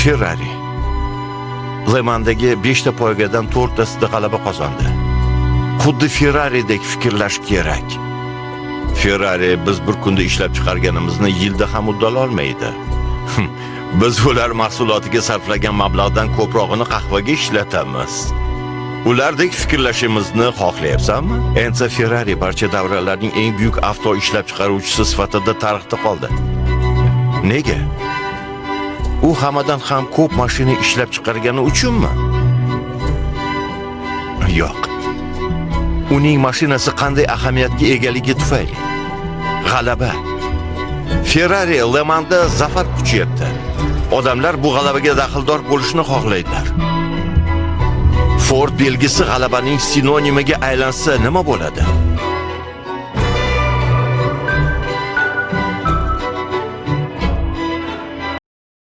Ferrari Le Mans'dagi 5 ta poygadan 4 tasida g'alaba qozondi. Xuddi Ferrari'dek fikrlash kerak. Ferrari biz bir kunda ishlab chiqarganimizni yilda ham uddalolmaydi. Biz ular mahsulotiga sarflagan mablag'dan ko'prog'ini qahvaga ishlatamiz. Ulardek fikrlashimizni xohlayapsanmi? Enzo Ferrari barcha davrlarning eng buyuk avto ishlab chiqaruvchisi sifatida tarixda qoldi. Nega? U hammadan ham ko'p mashina ishlab chiqargani uchunmi? Yo'q. Uning mashinasi qanday ahamiyatga egaligi tufayli. G'alaba. Ferrari Le Mans'da zafar quchyapti. Odamlar bu g'alabaga daxldor bo'lishni xohlaydilar. Ford belgisi g'alabaning sinonimiga aylansa nima bo'ladi?